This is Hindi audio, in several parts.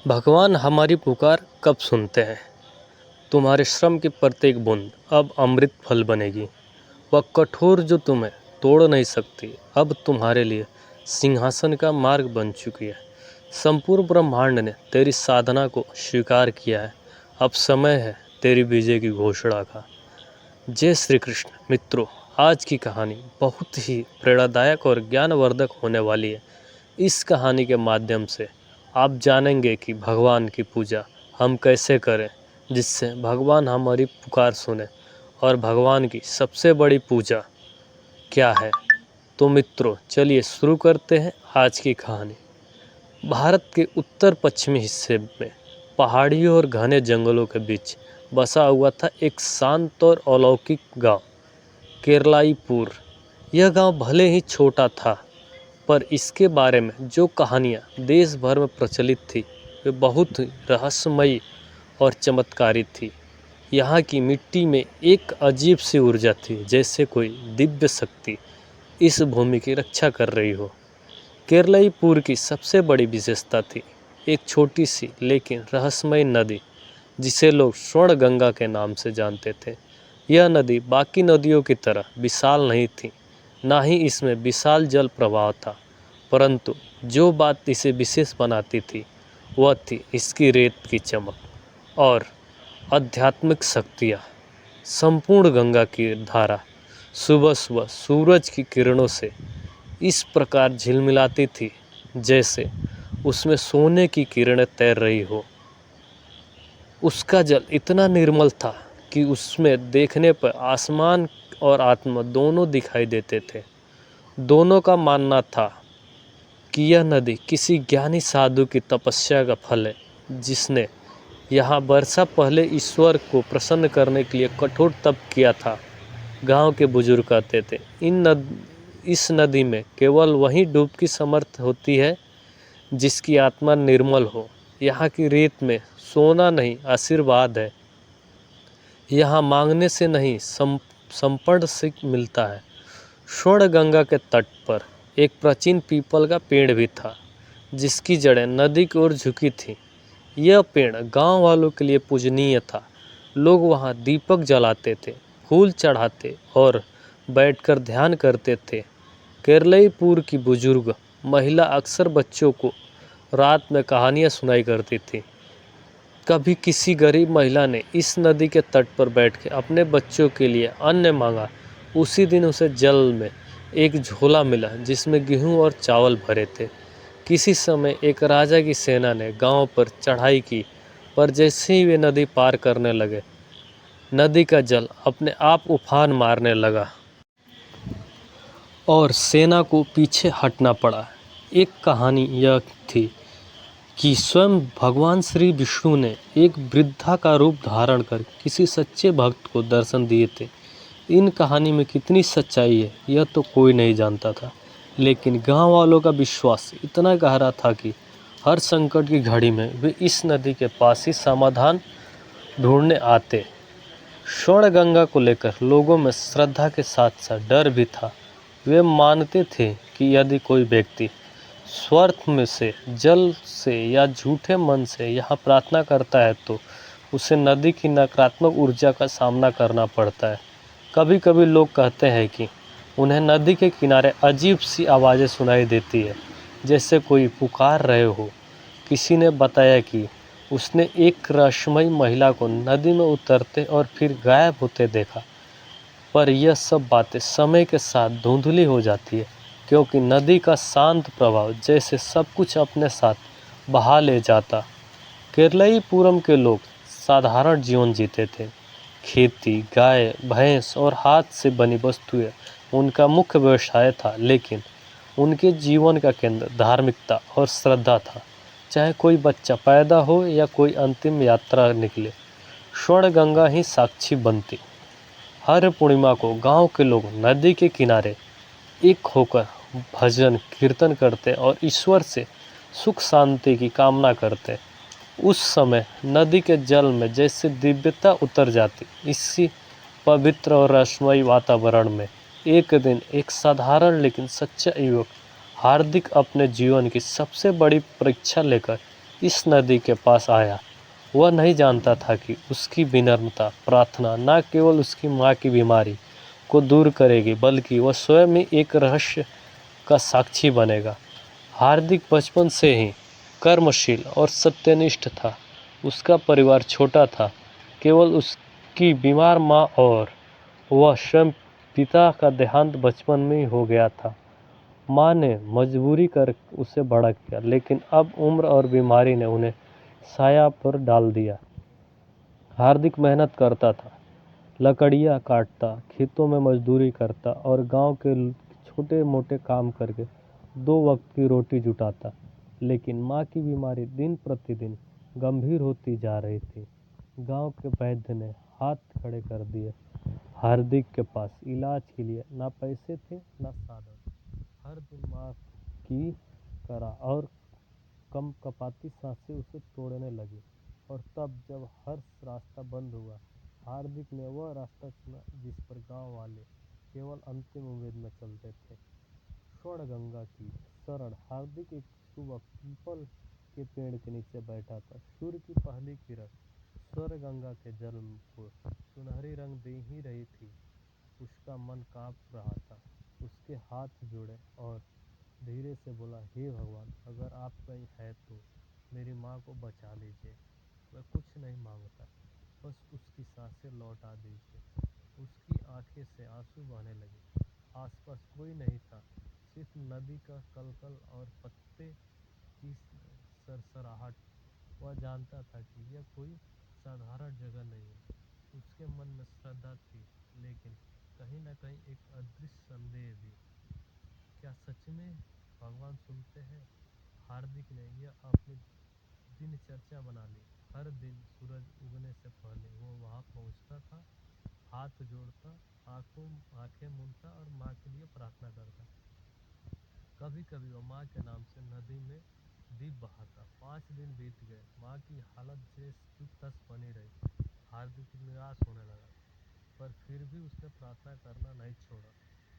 भगवान हमारी पुकार कब सुनते हैं? तुम्हारे श्रम की प्रत्येक बूंद अब अमृत फल बनेगी। वह कठोर जो तुम्हें तोड़ नहीं सकती अब तुम्हारे लिए सिंहासन का मार्ग बन चुकी है। संपूर्ण ब्रह्मांड ने तेरी साधना को स्वीकार किया है। अब समय है तेरी विजय की घोषणा का। जय श्री कृष्ण। मित्रों, आज की कहानी बहुत ही प्रेरणादायक और ज्ञानवर्धक होने वाली है। इस कहानी के माध्यम से आप जानेंगे कि भगवान की पूजा हम कैसे करें जिससे भगवान हमारी पुकार सुने और भगवान की सबसे बड़ी पूजा क्या है। तो मित्रों, चलिए शुरू करते हैं आज की कहानी। भारत के उत्तर पश्चिमी हिस्से में पहाड़ियों और घने जंगलों के बीच बसा हुआ था एक शांत और अलौकिक गांव, केरलाईपुर। यह गांव भले ही छोटा था, पर इसके बारे में जो कहानियाँ देश भर में प्रचलित थी वे बहुत ही रहस्यमयी और चमत्कारी थी। यहाँ की मिट्टी में एक अजीब सी ऊर्जा थी, जैसे कोई दिव्य शक्ति इस भूमि की रक्षा कर रही हो। केरलाईपुर की सबसे बड़ी विशेषता थी एक छोटी सी लेकिन रहस्यमयी नदी, जिसे लोग स्वर्ण गंगा के नाम से जानते थे। यह नदी बाकी नदियों की तरह विशाल नहीं थी, ना ही इसमें विशाल जल प्रवाह था, परंतु जो बात इसे विशेष बनाती थी वह थी इसकी रेत की चमक और आध्यात्मिक शक्तियाँ। संपूर्ण गंगा की धारा सुबह सुबह सूरज की किरणों से इस प्रकार झिलमिलाती थी जैसे उसमें सोने की किरणें तैर रही हो। उसका जल इतना निर्मल था कि उसमें देखने पर आसमान और आत्मा दोनों दिखाई देते थे। दोनों का मानना था कि यह नदी किसी ज्ञानी साधु की तपस्या का फल है, जिसने यहाँ वर्षा पहले ईश्वर को प्रसन्न करने के लिए कठोर तप किया था। गांव के बुजुर्ग कहते थे इस नदी में केवल वही डुबकी समर्थ होती है जिसकी आत्मा निर्मल हो। यहाँ की रेत में सोना नहीं, आशीर्वाद है। यहाँ मांगने से नहीं, समर्पण से मिलता है। स्वर्ण गंगा के तट पर एक प्राचीन पीपल का पेड़ भी था, जिसकी जड़ें नदी की ओर झुकी थीं। यह पेड़ गांव वालों के लिए पूजनीय था। लोग वहां दीपक जलाते थे, फूल चढ़ाते और बैठकर ध्यान करते थे। केरलाईपुर की बुजुर्ग महिला अक्सर बच्चों को रात में कहानियां सुनाई करती थी। कभी किसी गरीब महिला ने इस नदी के तट पर बैठ के अपने बच्चों के लिए अन्न मांगा। उसी दिन उसे जल में एक झोला मिला जिसमें गेहूं और चावल भरे थे। किसी समय एक राजा की सेना ने गांव पर चढ़ाई की, पर जैसे ही वे नदी पार करने लगे, नदी का जल अपने आप उफान मारने लगा और सेना को पीछे हटना पड़ा। एक कहानी यह थी कि स्वयं भगवान श्री विष्णु ने एक वृद्धा का रूप धारण कर किसी सच्चे भक्त को दर्शन दिए थे। इन कहानी में कितनी सच्चाई है यह तो कोई नहीं जानता था, लेकिन गांव वालों का विश्वास इतना गहरा था कि हर संकट की घड़ी में वे इस नदी के पास ही समाधान ढूंढने आते। स्वर्ण गंगा को लेकर लोगों में श्रद्धा के साथ साथ डर भी था। वे मानते थे कि यदि कोई व्यक्ति स्वार्थ में से, जल से या झूठे मन से यहाँ प्रार्थना करता है तो उसे नदी की नकारात्मक ऊर्जा का सामना करना पड़ता है। कभी कभी लोग कहते हैं कि उन्हें नदी के किनारे अजीब सी आवाज़ें सुनाई देती है, जैसे कोई पुकार रहे हो। किसी ने बताया कि उसने एक रहस्यमयी महिला को नदी में उतरते और फिर गायब होते देखा, पर यह सब बातें समय के साथ धुंधली हो जाती है, क्योंकि नदी का शांत प्रभाव जैसे सब कुछ अपने साथ बहा ले जाता। केरलाईपुरम के लोग साधारण जीवन जीते थे। खेती, गाय, भैंस और हाथ से बनी वस्तुएं उनका मुख्य व्यवसाय था, लेकिन उनके जीवन का केंद्र धार्मिकता और श्रद्धा था। चाहे कोई बच्चा पैदा हो या कोई अंतिम यात्रा निकले, स्वर्ण गंगा ही साक्षी बनती। हर पूर्णिमा को गांव के लोग नदी के किनारे एक होकर भजन कीर्तन करते और ईश्वर से सुख शांति की कामना करते। उस समय नदी के जल में जैसे दिव्यता उतर जाती। इसी पवित्र और रहस्यमयी वातावरण में एक दिन एक साधारण लेकिन सच्चा युवक हार्दिक अपने जीवन की सबसे बड़ी परीक्षा लेकर इस नदी के पास आया। वह नहीं जानता था कि उसकी विनम्रता प्रार्थना न केवल उसकी माँ की बीमारी को दूर करेगी, बल्कि वह स्वयं ही एक रहस्य का साक्षी बनेगा। हार्दिक बचपन से ही कर्मशील और सत्यनिष्ठ था। उसका परिवार छोटा था, केवल उसकी बीमार माँ और वह स्वयं। पिता का देहांत बचपन में ही हो गया था। माँ ने मजबूरी कर उसे बड़ा किया, लेकिन अब उम्र और बीमारी ने उन्हें साया पर डाल दिया। हार्दिक मेहनत करता था, लकड़ियाँ काटता, खेतों में मजदूरी करता और गांव के छोटे मोटे काम करके 2 वक्त की रोटी जुटाता। लेकिन माँ की बीमारी दिन प्रतिदिन गंभीर होती जा रही थी। गांव के वैद्य ने हाथ खड़े कर दिए। हार्दिक के पास इलाज के लिए ना पैसे थे ना साधन। हर दिन माँ की करा और कम कपाती सांसें उसे तोड़ने लगी। और तब जब हर रास्ता बंद हुआ, हार्दिक ने वह रास्ता चुना जिस पर गांव वाले केवल अंतिम उम्मीद में चलते थे। स्वर्ण गंगा की शरण। हार्दिक एक सुबह पीपल के पेड़ के नीचे बैठा था। सूर्य की पहली किरण स्वर्ण गंगा के जल को सुनहरी रंग दे ही रही थी। उसका मन कांप रहा था। उसके हाथ जोड़े और धीरे से बोला, हे भगवान, अगर आप कहीं है तो मेरी माँ को बचा लीजिए। वह कुछ नहीं मांगता, बस उसकी सांसें लौटा दीजिए। उसकी आंखें से आंसू बहने लगे। आसपास कोई नहीं था, सिर्फ नदी का कलकल और पत्ते की सरसराहट। वह जानता था कि यह कोई साधारण जगह नहीं है। उसके मन में श्रद्धा थी, लेकिन कहीं न कहीं एक अदृश्य संदेह भी। क्या सच में भगवान सुनते हैं? हार्दिक ने यह अपनी दिनचर्या बना ली। हर दिन सूरज उगने से पहले वो वहां पहुंचता था, हाथ जोड़ता, आंखें मूंदता और माँ के लिए प्रार्थना करता। कभी कभी वो माँ के नाम से नदी में दीप बहाता। 5 दिन बीत गए, माँ की हालत जैसे की तस बनी रही। हार्दिक निराश होने लगा, पर फिर भी उसने प्रार्थना करना नहीं छोड़ा।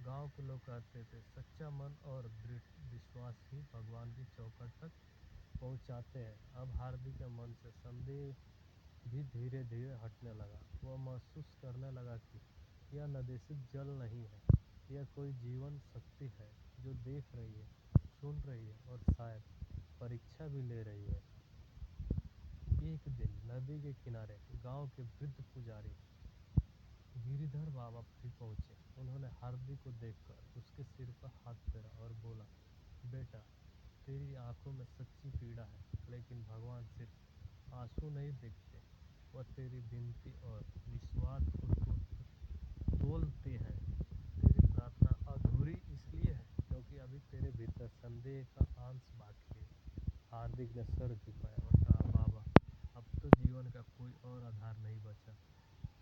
गांव के लोग कहते थे, सच्चा मन और दृढ़ विश्वास ही भगवान की चौखट तक पहुंचाते हैं। अब हार्दिक के मन से संदेह भी धीरे धीरे हटने लगा। वह महसूस करने लगा कि यह नदी सिर्फ जल नहीं है, यह कोई जीवन शक्ति है जो देख रही है, सुन रही है और शायद परीक्षा भी ले रही है। एक दिन नदी के किनारे गांव के वृद्ध पुजारी गिरिधर बाबा भी पहुंचे। उन्होंने हार्दिक को देखकर उसके सिर पर हाथ फेरा और बोला, बेटा, तेरी आंखों में सच्ची पीड़ा है, लेकिन भगवान सिर्फ आंसू नहीं देखते, वह तेरी विनती और निस्वार्थ को तोलते हैं। तेरी प्रार्थना अधूरी इसलिए है क्योंकि अभी तेरे भीतर संदेह का अंश बाकी है। हार्दिक ने सर झुकाया और कहा, बाबा, अब तो जीवन का कोई और आधार नहीं बचा।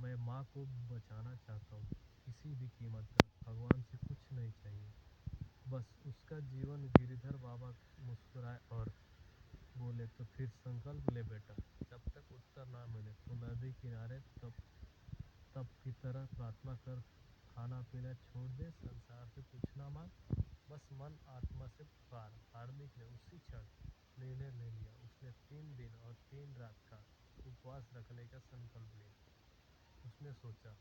मैं माँ को बचाना चाहता हूँ, किसी भी कीमत पर। भगवान से कुछ नहीं चाहिए, बस उसका जीवन। गिरिधर बाबा मुस्कुराए और बोले, तो फिर संकल्प ले बेटा, जब तक उत्तर ना मिले तो नदी किनारे तब की तरह प्रार्थना कर, खाना पीना छोड़ दे, संसार से कुछ ना मांग, बस मन आत्मा से पुकार। हार्दिक ने उसी क्षण निर्णय ले लिया। उसने 3 दिन और 3 रात का उपवास रखने का संकल्प लिया। उसने सोचा,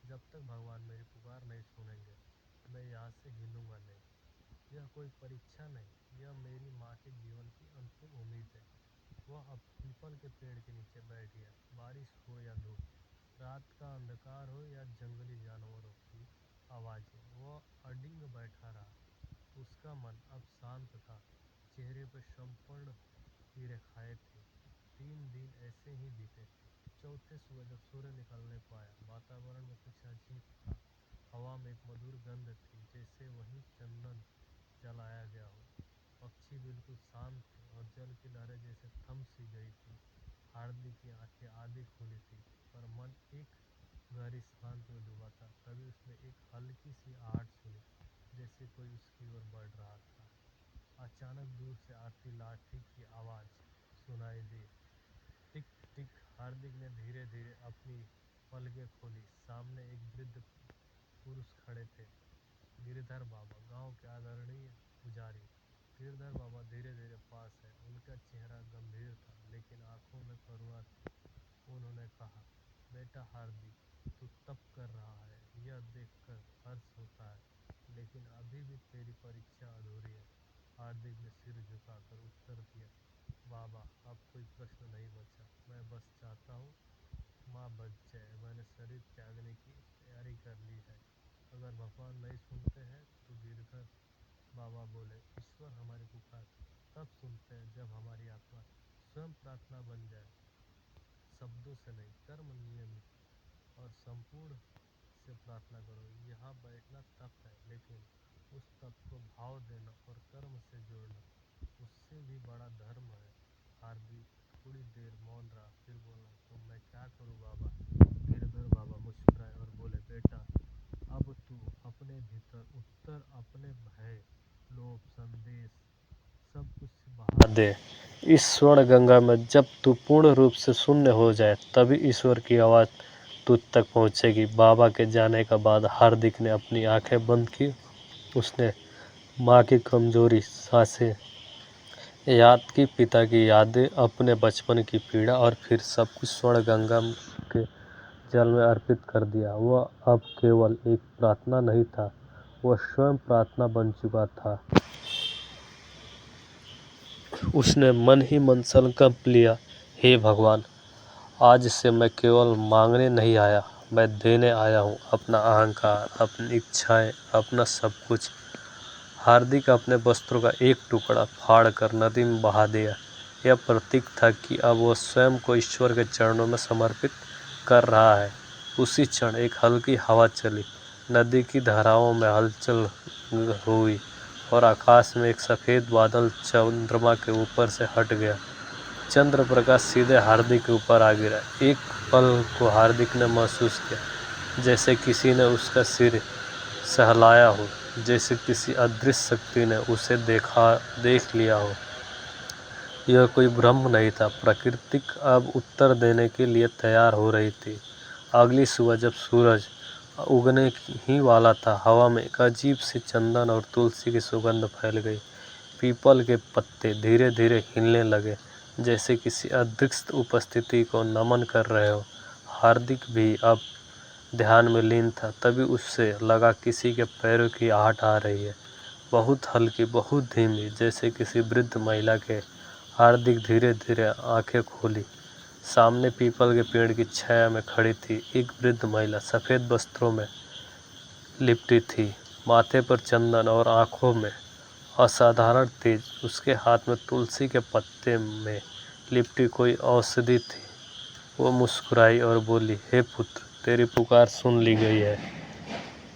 जब तक भगवान मेरी पुकार नहीं सुनेंगे, मैं यहाँ से हिलूंगा नहीं। यह कोई परीक्षा नहीं, यह मेरी माँ के जीवन की अंतिम उम्मीद है। वह अब पीपल के पेड़ के नीचे बैठ गया। बारिश हो या धूप, रात का अंधकार हो या जंगली जानवरों की आवाजें, वह अडिग बैठा रहा। उसका मन अब शांत था, चेहरे पर संपूर्ण की रेखाएं थी। 3 दिन ऐसे ही बीते। चौथे सुबह जब सूर्य निकलने को आया, वातावरण में कुछ अजीब था। हवा में एक मधुर गंध थी, जैसे वही चंदन जलाया गया हो। पक्षी बिल्कुल शांत थे और जल की लहरें जैसे थम सी गई थी। हार्दिक की आंखें आधी खुली थी, पर मन एक गहरी शांति में डूबा था। तभी उसने एक हल्की सी आहट सुनी, जैसे कोई उसकी ओर बढ़ रहा था। अचानक दूर से आती लाठी की आवाज सुनाई दी। टिक टिक। हार्दिक ने धीरे धीरे अपनी पलकें खोली। सामने एक वृद्ध पुरुष खड़े थे, गिरधर बाबा, गांव के आदरणीय पुजारी। गिरधर बाबा धीरे धीरे पास है। उनका चेहरा गंभीर था। बाद उन्होंने कहा, बेटा हार्दिक, तू तप कर रहा है, यह देखकर हर्ष होता है, लेकिन अभी भी तेरी परीक्षा अधूरी है। हार्दिक ने सिर झुकाकर उत्तर दिया, बाबा, अब कोई प्रश्न नहीं बचा, मैं बस चाहता हूँ माँ बच जाए। मैंने शरीर त्यागने की तैयारी कर ली है। अगर भगवान नहीं सुनते हैं तो गिरधर बाबा बोले, ईश्वर हमारी पुकार तब सुनते हैं जब हमारी आत्मा स्वयं प्रार्थना बन जाए, शब्दों से नहीं, कर्म नियमित और संपूर्ण से प्रार्थना करो। यहाँ बैठना तप है, लेकिन उस तप को भाव देना और कर्म से जोड़ना, उससे भी बड़ा धर्म है। हार्दिक थोड़ी देर मौन रहा, फिर बोला, तो मैं क्या करूं बाबा? गिरधर बाबा मुस्कुराए और बोले, बेटा, अब तू अपने भीतर उत्तर, अपने भय, लोभ, संदेश, सब कुछ बहा दे। इस स्वर्ण गंगा में जब तू पूर्ण रूप से शून्य हो जाए, तभी ईश्वर की आवाज़ तुझ तक पहुँचेगी। बाबा के जाने के बाद हार्दिक ने अपनी आंखें बंद की। उसने माँ की कमजोरी सांसें याद की, पिता की यादें, अपने बचपन की पीड़ा, और फिर सब कुछ स्वर्ण गंगा के जल में अर्पित कर दिया। वह अब केवल एक प्रार्थना नहीं था, वह स्वयं प्रार्थना बन चुका था। उसने मन ही मन संकल्प लिया, हे भगवान, आज से मैं केवल मांगने नहीं आया, मैं देने आया हूँ। अपना अहंकार, अपनी इच्छाएं, अपना सब कुछ। हार्दिक अपने वस्त्रों का एक टुकड़ा फाड़कर नदी में बहा दिया। यह प्रतीक था कि अब वह स्वयं को ईश्वर के चरणों में समर्पित कर रहा है। उसी क्षण एक हल्की हवा चली, नदी की धाराओं में हलचल हुई और आकाश में एक सफ़ेद बादल चंद्रमा के ऊपर से हट गया। चंद्र प्रकाश सीधे हार्दिक के ऊपर आ गिरा। एक पल को हार्दिक ने महसूस किया जैसे किसी ने उसका सिर सहलाया हो, जैसे किसी अदृश्य शक्ति ने उसे देख लिया हो। यह कोई भ्रम नहीं था, प्रकृति अब उत्तर देने के लिए तैयार हो रही थी। अगली सुबह जब सूरज उगने ही वाला था, हवा में एक अजीब सी चंदन और तुलसी की सुगंध फैल गई। पीपल के पत्ते धीरे धीरे हिलने लगे, जैसे किसी अदृश्य उपस्थिति को नमन कर रहे हो। हार्दिक भी अब ध्यान में लीन था। तभी उससे लगा किसी के पैरों की आहट आ रही है, बहुत हल्की, बहुत धीमी, जैसे किसी वृद्ध महिला के। हार्दिक धीरे धीरे आंखें खोली। सामने पीपल के पेड़ की छाया में खड़ी थी एक वृद्ध महिला, सफ़ेद वस्त्रों में लिपटी थी, माथे पर चंदन और आंखों में असाधारण तेज। उसके हाथ में तुलसी के पत्ते में लिपटी कोई औषधि थी। वो मुस्कुराई और बोली, हे पुत्र, तेरी पुकार सुन ली गई है,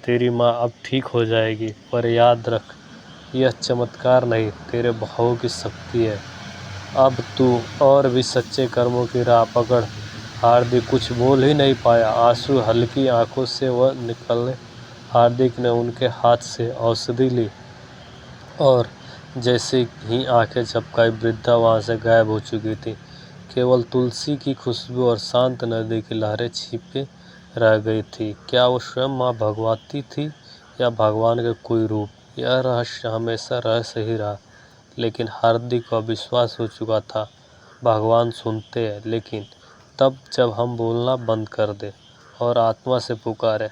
तेरी माँ अब ठीक हो जाएगी। पर याद रख, यह चमत्कार नहीं, तेरे भावों की शक्ति है। अब तू और भी सच्चे कर्मों की राह पकड़। हार्दिक कुछ बोल ही नहीं पाया, आंसू हल्की आंखों से वह निकले। हार्दिक ने उनके हाथ से औषधि ली और जैसे ही आंखें झपकाई, वृद्धा वहाँ से गायब हो चुकी थी। केवल तुलसी की खुशबू और शांत नदी की लहरें छिपे रह गई थी। क्या वो स्वयं माँ भगवती थी या भगवान का कोई रूप? यह रहस्य हमेशा रहस्य ही रहा, लेकिन हार्दिक को विश्वास हो चुका था, भगवान सुनते हैं, लेकिन तब जब हम बोलना बंद कर दे और आत्मा से पुकारे।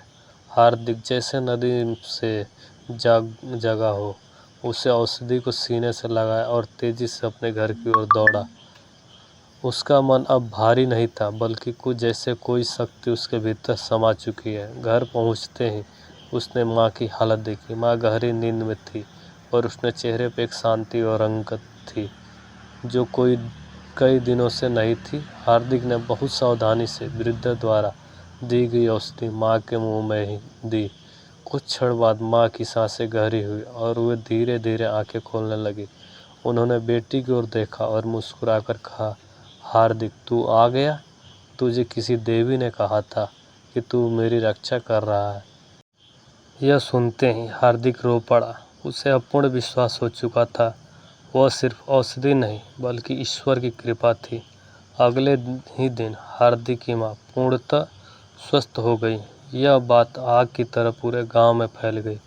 हार्दिक जैसे नदी से जगा हो, उसे औषधि को सीने से लगाया और तेजी से अपने घर की ओर दौड़ा। उसका मन अब भारी नहीं था, बल्कि कुछ जैसे कोई शक्ति उसके भीतर समा चुकी है। घर पहुंचते ही उसने माँ की हालत देखी। माँ गहरी नींद में थी और उसने चेहरे पर एक शांति और रंगत थी जो कोई कई दिनों से नहीं थी। हार्दिक ने बहुत सावधानी से वृद्ध द्वारा दी गई औषधि माँ के मुंह में ही दी। कुछ क्षण बाद माँ की सांसें गहरी हुई और वे धीरे धीरे आंखें खोलने लगी। उन्होंने बेटी की ओर देखा और मुस्कुराकर कहा, हार्दिक, तू आ गया? तुझे किसी देवी ने कहा था कि तू मेरी रक्षा कर रहा है। यह सुनते ही हार्दिक रो पड़ा। उसे अपूर्ण विश्वास हो चुका था, वह सिर्फ औषधि नहीं बल्कि ईश्वर की कृपा थी। अगले ही दिन हार्दिक की माँ पूर्णतः स्वस्थ हो गई। यह बात आग की तरह पूरे गांव में फैल गई।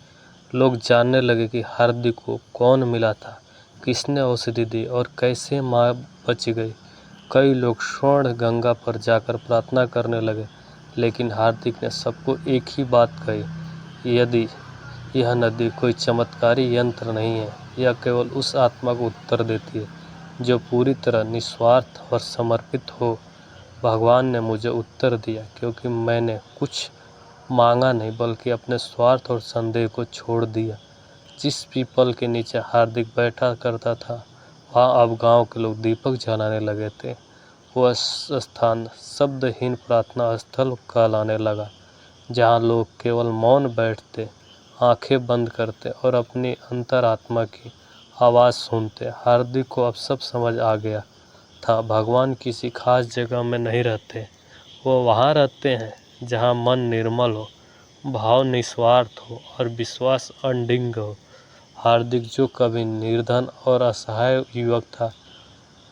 लोग जानने लगे कि हार्दिक को कौन मिला था, किसने औषधि दी और कैसे माँ बच गई। कई लोग स्वर्ण गंगा पर जाकर प्रार्थना करने लगे, लेकिन हार्दिक ने सबको एक ही बात कही, यदि यह नदी कोई चमत्कारी यंत्र नहीं है, यह केवल उस आत्मा को उत्तर देती है जो पूरी तरह निस्वार्थ और समर्पित हो। भगवान ने मुझे उत्तर दिया क्योंकि मैंने कुछ मांगा नहीं, बल्कि अपने स्वार्थ और संदेह को छोड़ दिया। जिस पीपल के नीचे हार्दिक बैठा करता था, वहाँ अब गांव के लोग दीपक जलाने लगे थे। वह स्थान शब्दहीन प्रार्थना स्थल कहलाने लगा, जहाँ लोग केवल मौन बैठते, आंखें बंद करते और अपनी अंतरात्मा की आवाज़ सुनते। हार्दिक को अब सब समझ आ गया था, भगवान किसी खास जगह में नहीं रहते, वो वहाँ रहते हैं जहाँ मन निर्मल हो, भाव निस्वार्थ हो और विश्वास अडिग हो। हार्दिक, जो कभी निर्धन और असहाय युवक था,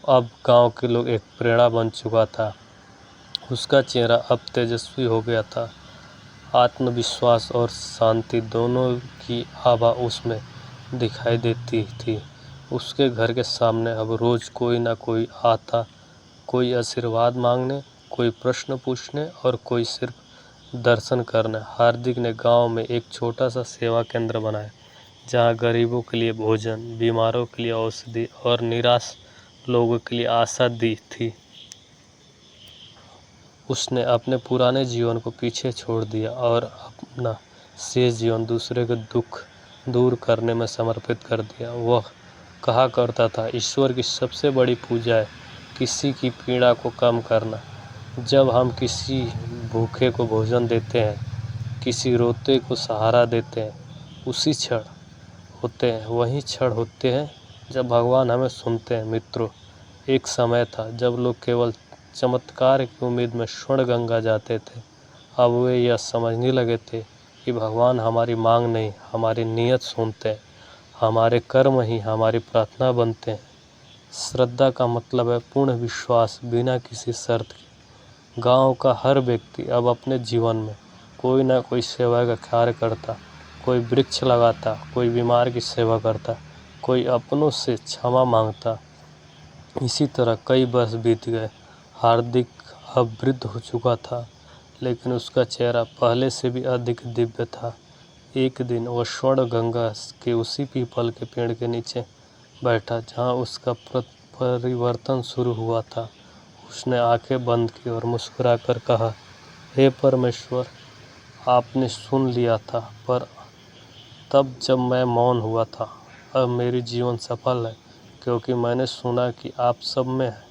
अब गांव के लोग एक प्रेरणा बन चुका था। उसका चेहरा अब तेजस्वी हो गया था, आत्मविश्वास और शांति दोनों की आभा उसमें दिखाई देती थी। उसके घर के सामने अब रोज कोई ना कोई आता, कोई आशीर्वाद मांगने, कोई प्रश्न पूछने और कोई सिर्फ दर्शन करने। हार्दिक ने गांव में एक छोटा सा सेवा केंद्र बनाया, जहां गरीबों के लिए भोजन, बीमारों के लिए औषधि और निराश लोगों के लिए आशा दी थी। उसने अपने पुराने जीवन को पीछे छोड़ दिया और अपना शेष जीवन दूसरे के दुख दूर करने में समर्पित कर दिया। वह कहा करता था, ईश्वर की सबसे बड़ी पूजा है किसी की पीड़ा को कम करना। जब हम किसी भूखे को भोजन देते हैं, किसी रोते को सहारा देते हैं, उसी क्षण होते हैं, वही क्षण होते हैं जब भगवान हमें सुनते हैं। मित्रों, एक समय था जब लोग केवल चमत्कार की उम्मीद में स्वर्ण गंगा जाते थे। अब वे यह समझने लगे थे कि भगवान हमारी मांग नहीं, हमारी नीयत सुनते हैं। हमारे कर्म ही हमारी प्रार्थना बनते हैं। श्रद्धा का मतलब है पूर्ण विश्वास बिना किसी शर्त के। गांव का हर व्यक्ति अब अपने जीवन में कोई ना कोई सेवा का कार्य करता, कोई वृक्ष लगाता, कोई बीमार की सेवा करता, कोई अपनों से क्षमा मांगता। इसी तरह कई वर्ष बीत गए। हार्दिक अब वृद्ध हो चुका था, लेकिन उसका चेहरा पहले से भी अधिक दिव्य था। एक दिन वह स्वर्ण गंगा के उसी पीपल के पेड़ के नीचे बैठा जहाँ उसका परिवर्तन शुरू हुआ था। उसने आंखें बंद की और मुस्कुराकर कहा, हे परमेश्वर, आपने सुन लिया था, पर तब जब मैं मौन हुआ था। अब मेरी जीवन सफल है, क्योंकि मैंने सुना कि आप सब में हैं।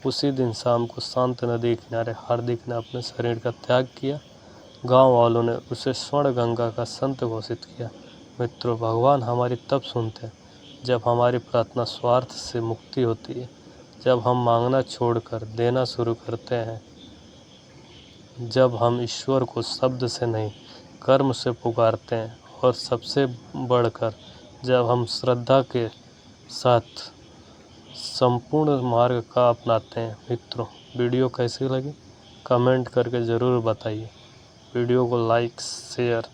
उसी दिन शाम को शांत नदी किनारे हार्दिक ने अपने शरीर का त्याग किया। गांव वालों ने उसे स्वर्ण गंगा का संत घोषित किया। मित्रों, भगवान हमारी तब सुनते हैं जब हमारी प्रार्थना स्वार्थ से मुक्ति होती है, जब हम मांगना छोड़कर देना शुरू करते हैं, जब हम ईश्वर को शब्द से नहीं कर्म से पुकारते हैं, और सबसे बढ़कर जब हम श्रद्धा के साथ संपूर्ण मार्ग का अपनाते हैं। मित्रों, वीडियो कैसी लगी कमेंट करके ज़रूर बताइए। वीडियो को लाइक, शेयर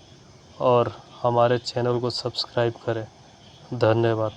और हमारे चैनल को सब्सक्राइब करें। धन्यवाद।